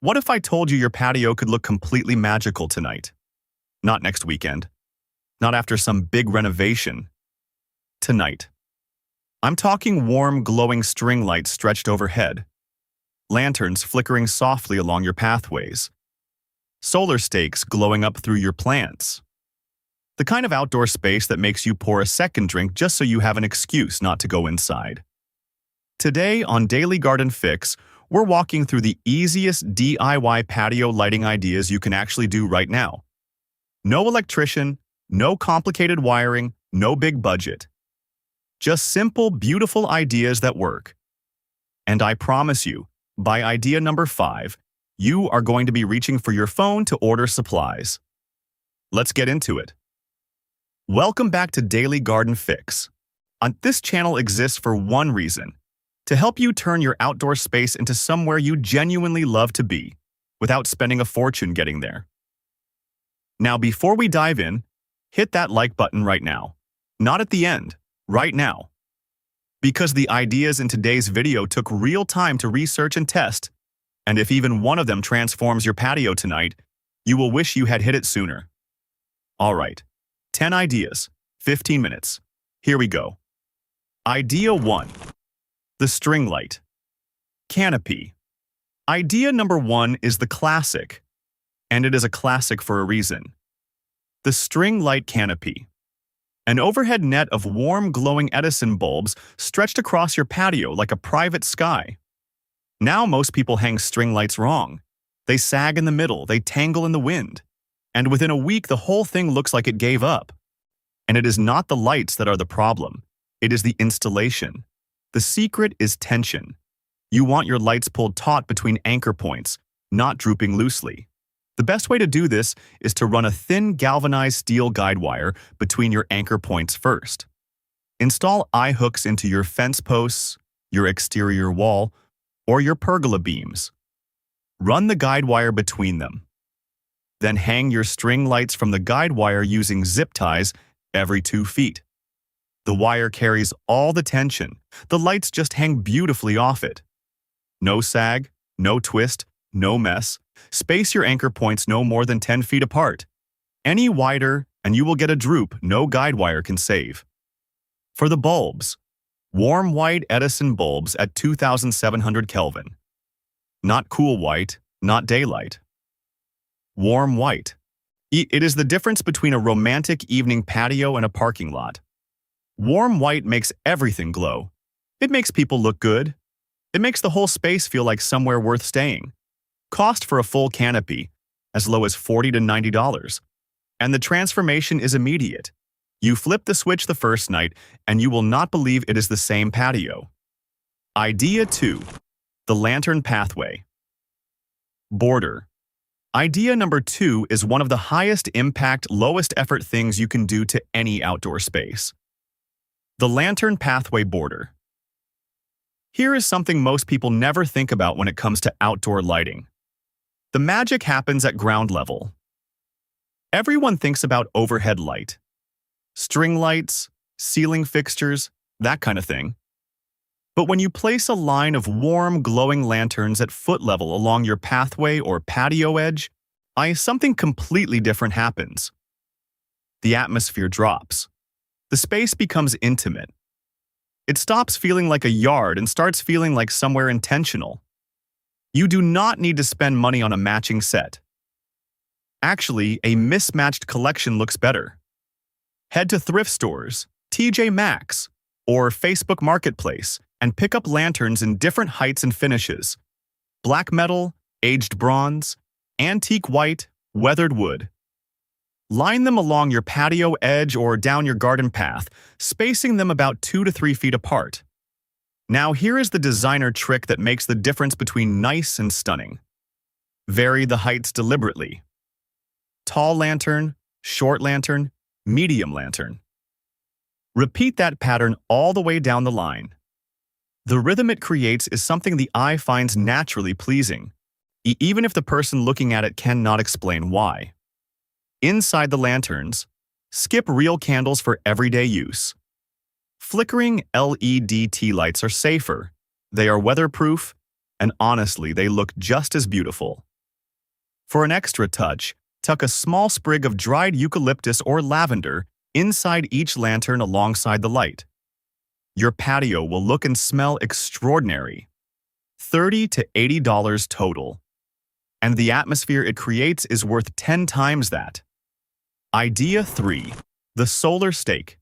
What if I told you your patio could look completely magical tonight? Not next weekend. Not after some big renovation. Tonight. I'm talking warm, glowing string lights stretched overhead. Lanterns flickering softly along your pathways. Solar stakes glowing up through your plants. The kind of outdoor space that makes you pour a second drink just so you have an excuse not to go inside. Today on Daily Garden Fix, we're walking through the easiest DIY patio lighting ideas you can actually do right now. No electrician, no complicated wiring, no big budget. Just simple, beautiful ideas that work. And I promise you, by idea number 5, you are going to be reaching for your phone to order supplies. Let's get into it. Welcome back to Daily Garden Fix. This channel exists for one reason: to help you turn your outdoor space into somewhere you genuinely love to be, without spending a fortune getting there. Now, before we dive in, hit that like button right now. Not at the end, right now. Because the ideas in today's video took real time to research and test, and if even one of them transforms your patio tonight, you will wish you had hit it sooner. Alright, 10 ideas, 15 minutes. Here we go. Idea 1. The string light. Canopy. Idea number 1 is the classic, and it is a classic for a reason. The string light canopy. An overhead net of warm, glowing Edison bulbs stretched across your patio like a private sky. Now most people hang string lights wrong. They sag in the middle, they tangle in the wind. And within a week, the whole thing looks like it gave up. And it is not the lights that are the problem. It is the installation. The secret is tension. You want your lights pulled taut between anchor points, not drooping loosely. The best way to do this is to run a thin galvanized steel guide wire between your anchor points first. Install eye hooks into your fence posts, your exterior wall, or your pergola beams. Run the guide wire between them. Then hang your string lights from the guide wire using zip ties every 2 feet. The wire carries all the tension. The lights just hang beautifully off it. No sag, no twist, no mess. Space your anchor points no more than 10 feet apart. Any wider, and you will get a droop no guide wire can save. For the bulbs, warm white Edison bulbs at 2700 Kelvin. Not cool white, not daylight. Warm white. It is the difference between a romantic evening patio and a parking lot. Warm white makes everything glow. It makes people look good. It makes the whole space feel like somewhere worth staying. Cost for a full canopy, as low as $40 to $90. And the transformation is immediate. You flip the switch the first night, and you will not believe it is the same patio. Idea 2. The lantern pathway. Border. Idea number 2 is one of the highest impact, lowest effort things you can do to any outdoor space. The lantern pathway border. Here is something most people never think about when it comes to outdoor lighting. The magic happens at ground level. Everyone thinks about overhead light. String lights, ceiling fixtures, that kind of thing. But when you place a line of warm, glowing lanterns at foot level along your pathway or patio edge, something completely different happens. The atmosphere drops. The space becomes intimate. It stops feeling like a yard and starts feeling like somewhere intentional. You do not need to spend money on a matching set. Actually, a mismatched collection looks better. Head to thrift stores, TJ Maxx, or Facebook Marketplace and pick up lanterns in different heights and finishes. Black metal, aged bronze, antique white, weathered wood. Line them along your patio edge or down your garden path, spacing them about 2 to 3 feet apart. Now here is the designer trick that makes the difference between nice and stunning. Vary the heights deliberately. Tall lantern, short lantern, medium lantern. Repeat that pattern all the way down the line. The rhythm it creates is something the eye finds naturally pleasing, even if the person looking at it cannot explain why. Inside the lanterns, skip real candles for everyday use. Flickering LED tea lights are safer, they are weatherproof, and honestly, they look just as beautiful. For an extra touch, tuck a small sprig of dried eucalyptus or lavender inside each lantern alongside the light. Your patio will look and smell extraordinary. $30 to $80 total. And the atmosphere it creates is worth 10 times that. Idea 3. The solar stake.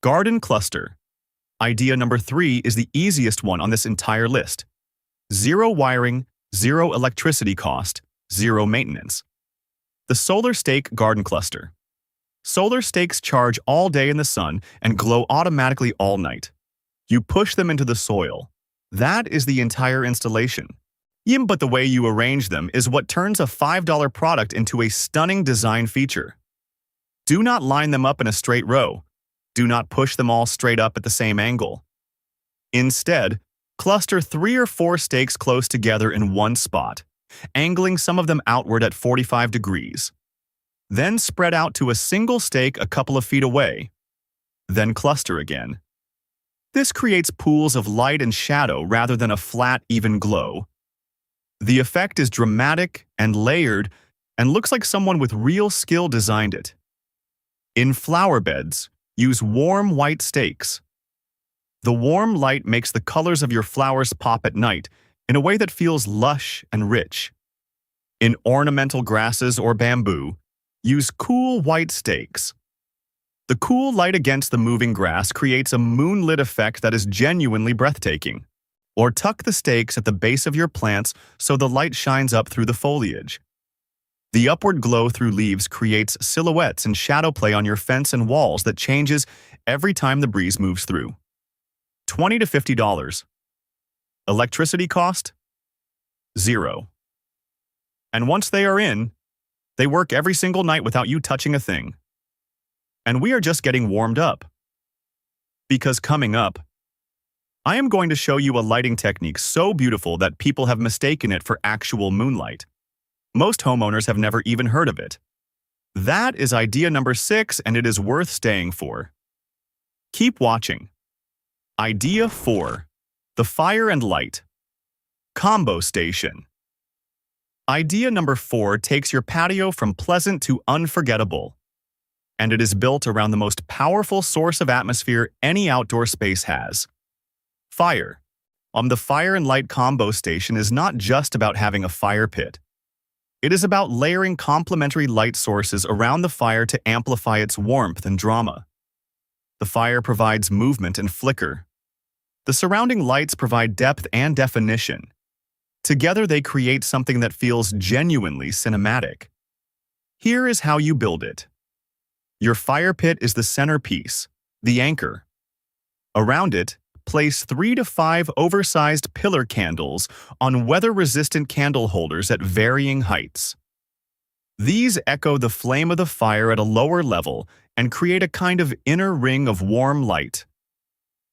Garden cluster. Idea number 3 is the easiest one on this entire list. Zero wiring, zero electricity cost, zero maintenance. The solar stake garden cluster. Solar stakes charge all day in the sun and glow automatically all night. You push them into the soil. That is the entire installation. But the way you arrange them is what turns a $5 product into a stunning design feature. Do not line them up in a straight row. Do not push them all straight up at the same angle. Instead, cluster 3 or 4 stakes close together in one spot, angling some of them outward at 45 degrees. Then spread out to a single stake a couple of feet away. Then cluster again. This creates pools of light and shadow rather than a flat, even glow. The effect is dramatic and layered and looks like someone with real skill designed it. In flower beds, use warm white stakes. The warm light makes the colors of your flowers pop at night in a way that feels lush and rich. In ornamental grasses or bamboo, use cool white stakes. The cool light against the moving grass creates a moonlit effect that is genuinely breathtaking. Or tuck the stakes at the base of your plants so the light shines up through the foliage. The upward glow through leaves creates silhouettes and shadow play on your fence and walls that changes every time the breeze moves through. $20 to $50. Electricity cost? Zero. And once they are in, they work every single night without you touching a thing. And we are just getting warmed up. Because coming up, I am going to show you a lighting technique so beautiful that people have mistaken it for actual moonlight. Most homeowners have never even heard of it. That is idea number 6, and it is worth staying for. Keep watching. Idea 4. The fire and light. Combo station. Idea number 4 takes your patio from pleasant to unforgettable. And it is built around the most powerful source of atmosphere any outdoor space has. Fire. The fire and light combo station is not just about having a fire pit. It is about layering complementary light sources around the fire to amplify its warmth and drama. The fire provides movement and flicker. The surrounding lights provide depth and definition. Together they create something that feels genuinely cinematic. Here is how you build it. Your fire pit is the centerpiece, the anchor. Around it, place 3 to 5 oversized pillar candles on weather-resistant candle holders at varying heights. These echo the flame of the fire at a lower level and create a kind of inner ring of warm light.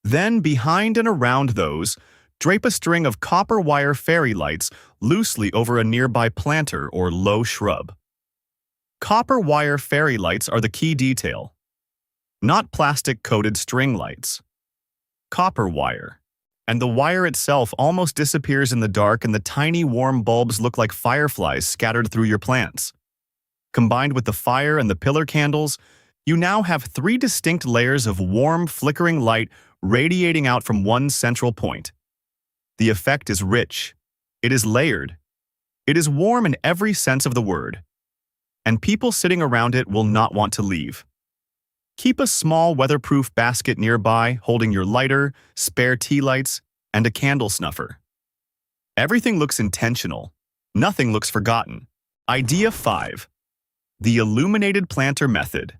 Then, behind and around those, drape a string of copper wire fairy lights loosely over a nearby planter or low shrub. Copper wire fairy lights are the key detail, not plastic-coated string lights. Copper wire. And the wire itself almost disappears in the dark, and the tiny warm bulbs look like fireflies scattered through your plants. Combined with the fire and the pillar candles, you now have 3 distinct layers of warm, flickering light radiating out from one central point. The effect is rich. It is layered. It is warm in every sense of the word. And people sitting around it will not want to leave. Keep a small weatherproof basket nearby, holding your lighter, spare tea lights, and a candle snuffer. Everything looks intentional. Nothing looks forgotten. Idea 5. The Illuminated Planter Method.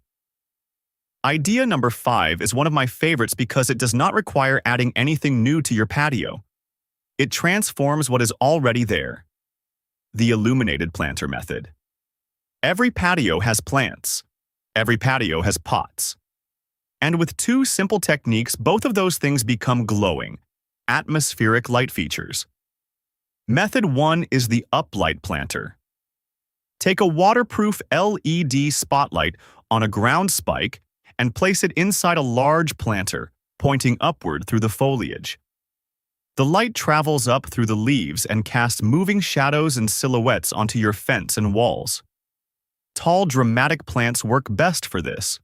Idea number 5 is one of my favorites because it does not require adding anything new to your patio. It transforms what is already there. The Illuminated Planter Method. Every patio has plants. Every patio has pots. And with 2 simple techniques, both of those things become glowing, atmospheric light features. Method 1 is the uplight planter. Take a waterproof LED spotlight on a ground spike and place it inside a large planter, pointing upward through the foliage. The light travels up through the leaves and casts moving shadows and silhouettes onto your fence and walls. Tall, dramatic plants work best for this.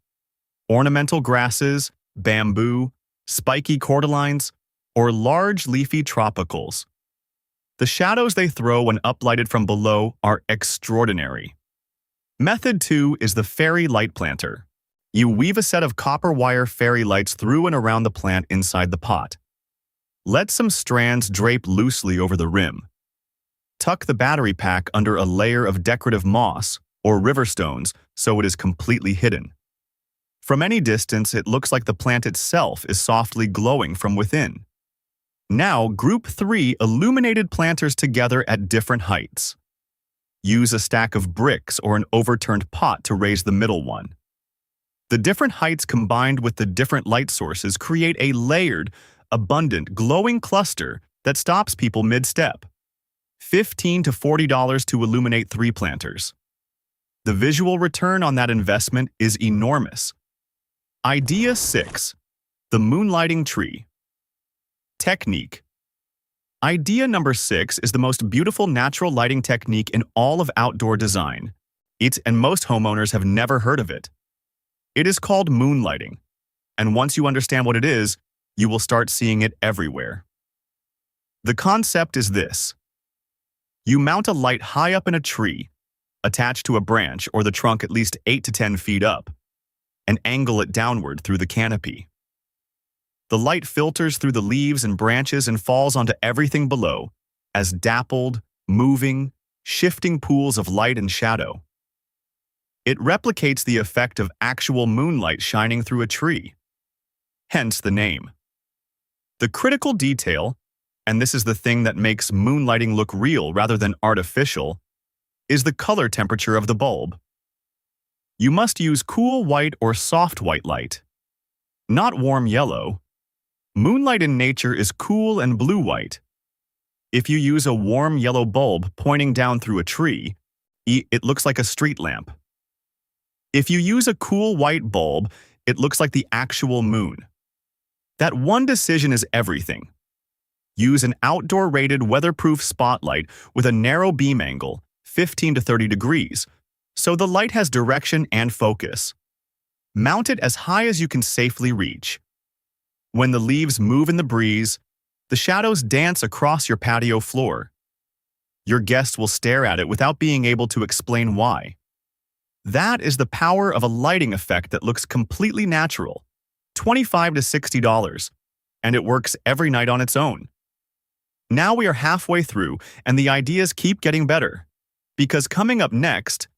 Ornamental grasses, bamboo, spiky cordylines, or large leafy tropicals. The shadows they throw when uplighted from below are extraordinary. Method 2 is the fairy light planter. You weave a set of copper wire fairy lights through and around the plant inside the pot. Let some strands drape loosely over the rim. Tuck the battery pack under a layer of decorative moss or river stones so it is completely hidden. From any distance, it looks like the plant itself is softly glowing from within. Now, group 3 illuminated planters together at different heights. Use a stack of bricks or an overturned pot to raise the middle one. The different heights combined with the different light sources create a layered, abundant, glowing cluster that stops people mid-step. $15 to $40 to illuminate 3 planters. The visual return on that investment is enormous. Idea 6. The Moonlighting Tree. Technique. Idea number 6 is the most beautiful natural lighting technique in all of outdoor design. And most homeowners have never heard of it. It is called moonlighting, and once you understand what it is, you will start seeing it everywhere. The concept is this. You mount a light high up in a tree, attached to a branch or the trunk at least 8 to 10 feet up, and angle it downward through the canopy. The light filters through the leaves and branches and falls onto everything below as dappled, moving, shifting pools of light and shadow. It replicates the effect of actual moonlight shining through a tree. Hence the name. The critical detail, and this is the thing that makes moonlighting look real rather than artificial, is the color temperature of the bulb. You must use cool white or soft white light, not warm yellow. Moonlight in nature is cool and blue-white. If you use a warm yellow bulb pointing down through a tree, it looks like a street lamp. If you use a cool white bulb, it looks like the actual moon. That one decision is everything. Use an outdoor-rated weatherproof spotlight with a narrow beam angle, 15 to 30 degrees, so the light has direction and focus. Mount it as high as you can safely reach. When the leaves move in the breeze, the shadows dance across your patio floor. Your guests will stare at it without being able to explain why. That is the power of a lighting effect that looks completely natural, $25 to $60, and it works every night on its own. Now we are halfway through, and the ideas keep getting better. Because coming up next,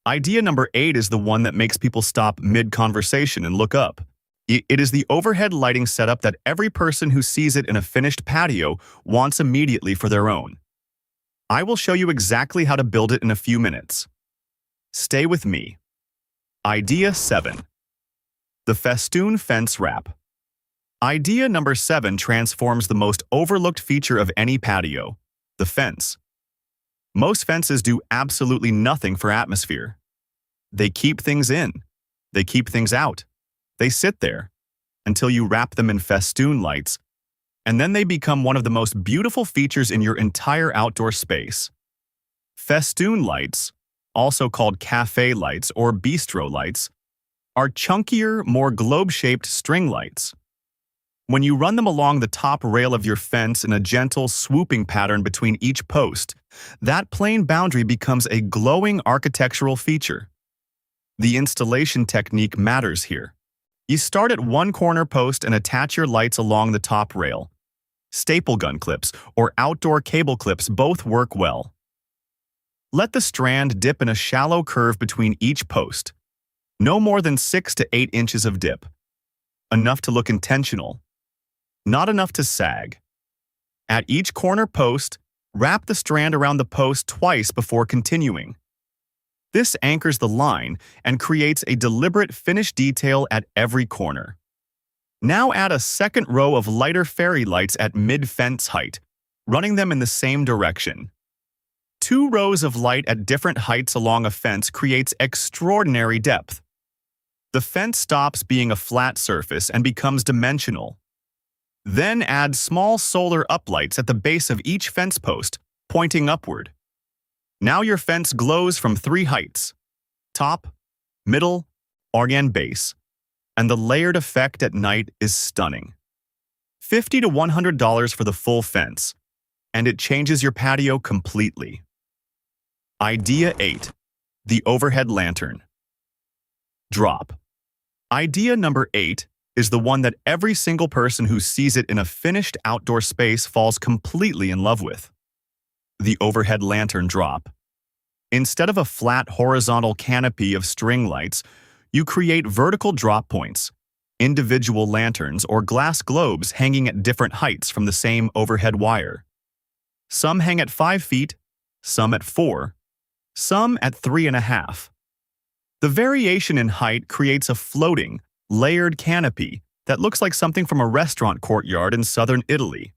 idea number 8 is the one that makes people stop mid-conversation and look up. It is the overhead lighting setup that every person who sees it in a finished patio wants immediately for their own. I will show you exactly how to build it in a few minutes. Stay with me. Idea 7. The Festoon Fence Wrap. Idea number 7 transforms the most overlooked feature of any patio, the fence. Most fences do absolutely nothing for atmosphere. They keep things in. They keep things out. They sit there until you wrap them in festoon lights, and then they become one of the most beautiful features in your entire outdoor space. Festoon lights, also called cafe lights or bistro lights, are chunkier, more globe-shaped string lights. When you run them along the top rail of your fence in a gentle, swooping pattern between each post, that plain boundary becomes a glowing architectural feature. The installation technique matters here. You start at one corner post and attach your lights along the top rail. Staple gun clips or outdoor cable clips both work well. Let the strand dip in a shallow curve between each post. No more than 6 to 8 inches of dip. Enough to look intentional. Not enough to sag. At each corner post, wrap the strand around the post twice before continuing. This anchors the line and creates a deliberate finished detail at every corner. Now add a second row of lighter fairy lights at mid-fence height, running them in the same direction. 2 rows of light at different heights along a fence creates extraordinary depth. The fence stops being a flat surface and becomes dimensional. Then add small solar uplights at the base of each fence post, pointing upward. Now your fence glows from 3 heights: top, middle, and base, and the layered effect at night is stunning. $50 to $100 for the full fence, and it changes your patio completely. Idea 8. The overhead lantern. Drop. Idea number 8 is the one that every single person who sees it in a finished outdoor space falls completely in love with. The overhead lantern drop. Instead of a flat horizontal canopy of string lights, you create vertical drop points, individual lanterns or glass globes hanging at different heights from the same overhead wire. Some hang at 5 feet, some at 4, some at 3.5. The variation in height creates a floating, layered canopy that looks like something from a restaurant courtyard in southern Italy.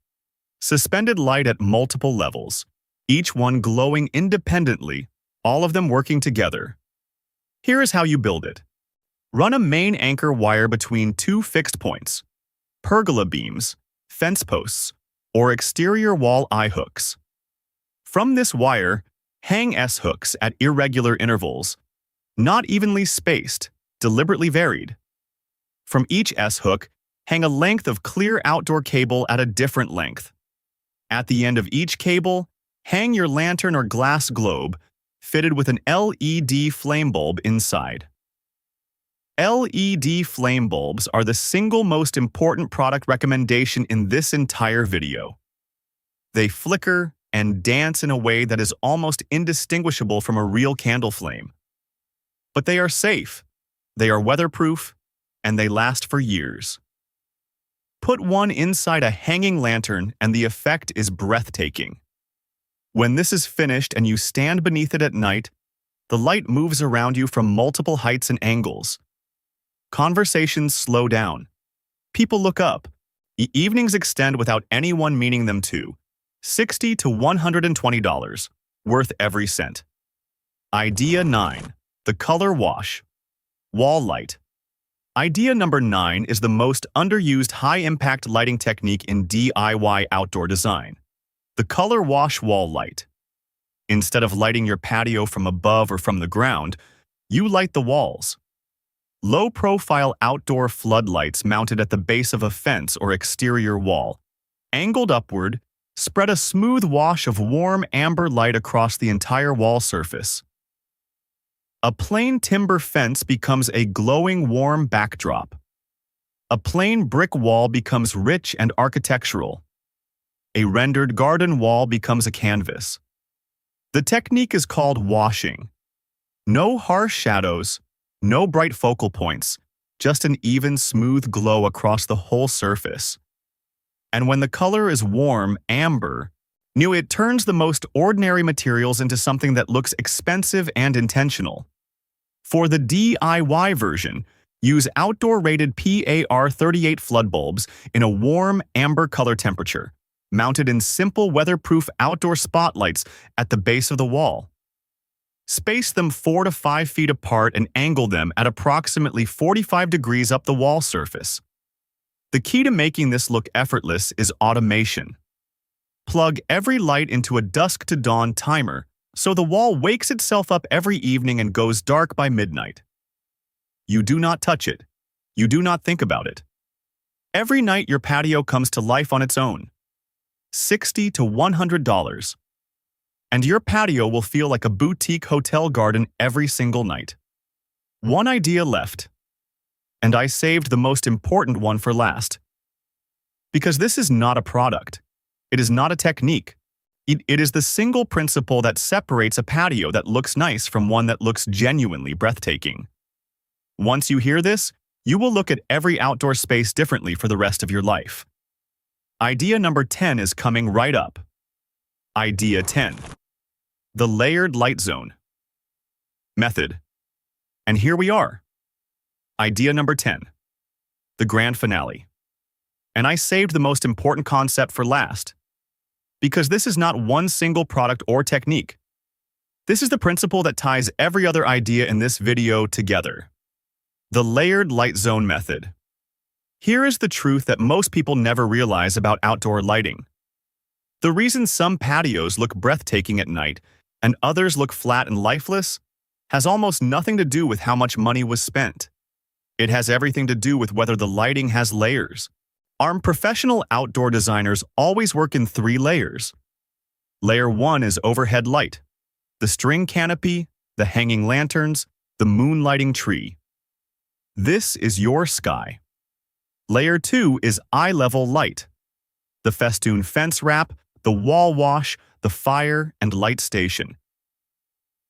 Suspended light at multiple levels, each one glowing independently, all of them working together. Here is how you build it. Run a main anchor wire between 2 fixed points, pergola beams, fence posts, or exterior wall eye hooks. From this wire, hang S-hooks at irregular intervals, not evenly spaced, deliberately varied. From each S-hook, hang a length of clear outdoor cable at a different length. At the end of each cable, hang your lantern or glass globe, fitted with an LED flame bulb inside. LED flame bulbs are the single most important product recommendation in this entire video. They flicker and dance in a way that is almost indistinguishable from a real candle flame. But they are safe, they are weatherproof, and they last for years. Put one inside a hanging lantern and the effect is breathtaking. When this is finished and you stand beneath it at night, the light moves around you from multiple heights and angles. Conversations slow down. People look up. Evenings extend without anyone meaning them to. $60 to $120, worth every cent. Idea 9. The color wash. Wall light. Idea number 9 is the most underused high-impact lighting technique in DIY outdoor design. The color wash wall light. Instead of lighting your patio from above or from the ground, you light the walls. Low-profile outdoor floodlights mounted at the base of a fence or exterior wall, angled upward, spread a smooth wash of warm amber light across the entire wall surface. A plain timber fence becomes a glowing warm backdrop. A plain brick wall becomes rich and architectural. A rendered garden wall becomes a canvas. The technique is called washing. No harsh shadows, no bright focal points, just an even, smooth glow across the whole surface. And when the color is warm, amber, it turns the most ordinary materials into something that looks expensive and intentional. For the DIY version, use outdoor-rated PAR38 flood bulbs in a warm, amber color temperature, mounted in simple weatherproof outdoor spotlights at the base of the wall. Space them 4 to 5 feet apart and angle them at approximately 45 degrees up the wall surface. The key to making this look effortless is automation. Plug every light into a dusk-to-dawn timer so the wall wakes itself up every evening and goes dark by midnight. You do not touch it. You do not think about it. Every night your patio comes to life on its own. $60 to $100. And your patio will feel like a boutique hotel garden every single night. One idea left. And I saved the most important one for last. Because this is not a product. It is not a technique. It is the single principle that separates a patio that looks nice from one that looks genuinely breathtaking. Once you hear this, you will look at every outdoor space differently for the rest of your life. Idea number 10 is coming right up. Idea 10. The layered light zone. Method. And here we are. Idea number 10. The grand finale. And I saved the most important concept for last. Because this is not one single product or technique. This is the principle that ties every other idea in this video together. The layered light zone method. Here is the truth that most people never realize about outdoor lighting. The reason some patios look breathtaking at night and others look flat and lifeless has almost nothing to do with how much money was spent. It has everything to do with whether the lighting has layers. Our professional outdoor designers always work in 3 layers. Layer 1 is overhead light, the string canopy, the hanging lanterns, the moonlighting tree. This is your sky. Layer 2 is eye-level light, the Festoon fence wrap, the wall wash, the fire and light station.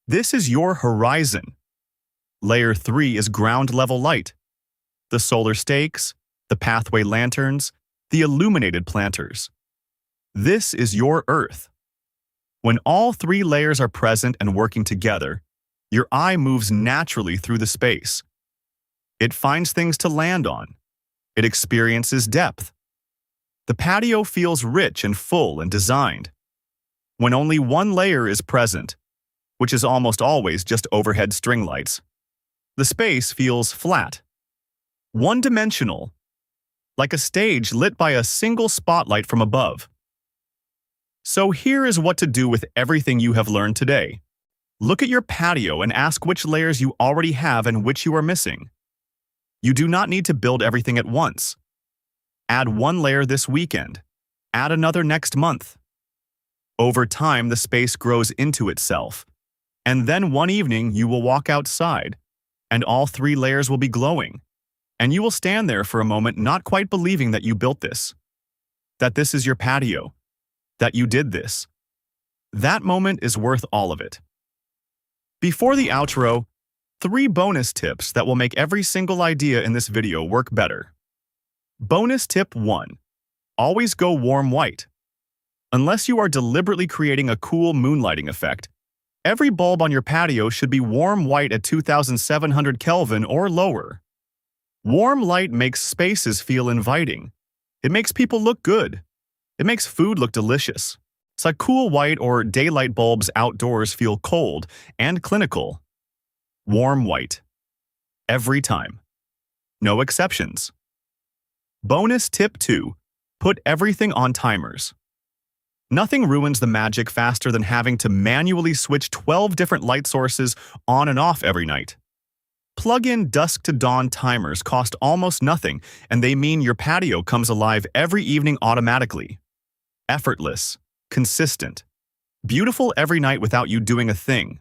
This is your horizon. Layer 3 is ground-level light, the solar stakes, the pathway lanterns, the illuminated planters. This is your earth. When all 3 layers are present and working together, your eye moves naturally through the space. It finds things to land on. It experiences depth. The patio feels rich and full and designed. When only one layer is present, which is almost always just overhead string lights, the space feels flat, one-dimensional, like a stage lit by a single spotlight from above. So here is what to do with everything you have learned today. Look at your patio and ask which layers you already have and which you are missing. You do not need to build everything at once. Add 1 layer this weekend. Add another next month. Over time, the space grows into itself. And then one evening, you will walk outside, and all 3 layers will be glowing. And you will stand there for a moment not quite believing that you built this, that this is your patio, that you did this. That moment is worth all of it. Before the outro, 3 bonus tips that will make every single idea in this video work better. Bonus tip 1. Always go warm white. Unless you are deliberately creating a cool moonlighting effect, every bulb on your patio should be warm white at 2700 Kelvin or lower. Warm light makes spaces feel inviting. It makes people look good. It makes food look delicious. So cool white or daylight bulbs outdoors feel cold and clinical. Warm white. Every time. No exceptions. Bonus tip 2. Put everything on timers. Nothing ruins the magic faster than having to manually switch 12 different light sources on and off every night. Plug-in dusk-to-dawn timers cost almost nothing, and they mean your patio comes alive every evening automatically. Effortless, consistent, beautiful every night without you doing a thing.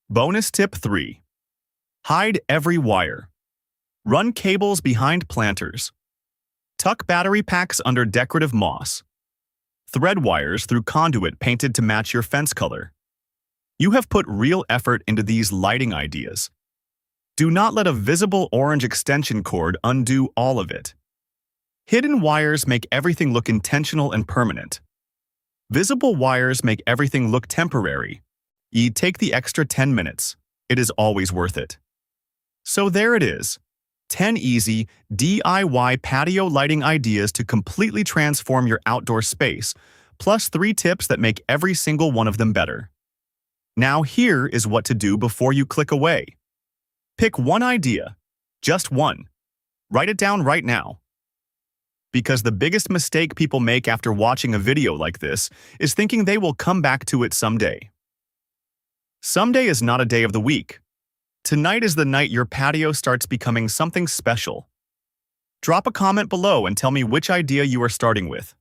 Bonus tip 3. Hide every wire. Run cables behind planters. Tuck battery packs under decorative moss. Thread wires through conduit painted to match your fence color. You have put real effort into these lighting ideas. Do not let a visible orange extension cord undo all of it. Hidden wires make everything look intentional and permanent. Visible wires make everything look temporary. Take the extra 10 minutes. It is always worth it. So there it is. 10 easy, DIY patio lighting ideas to completely transform your outdoor space, plus 3 tips that make every single one of them better. Now here is what to do before you click away. Pick one idea, just one. Write it down right now. Because the biggest mistake people make after watching a video like this is thinking they will come back to it someday. Someday is not a day of the week. Tonight is the night your patio starts becoming something special. Drop a comment below and tell me which idea you are starting with.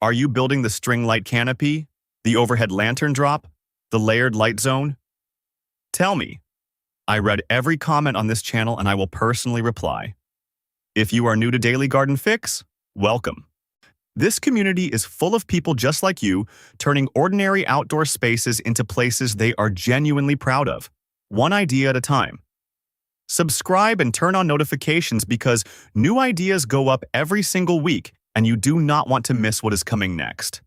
Are you building the string light canopy, the overhead lantern drop, the layered light zone? Tell me. I read every comment on this channel and I will personally reply. If you are new to Daily Garden Fix, welcome. This community is full of people just like you, turning ordinary outdoor spaces into places they are genuinely proud of. One idea at a time. Subscribe and turn on notifications because new ideas go up every single week and you do not want to miss what is coming next.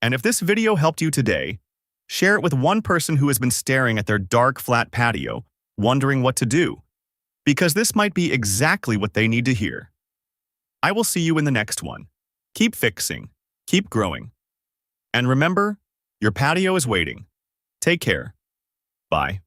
And if this video helped you today, share it with one person who has been staring at their dark, flat patio, wondering what to do, because this might be exactly what they need to hear. I will see you in the next one. Keep fixing, keep growing. And remember, your patio is waiting. Take care. Bye.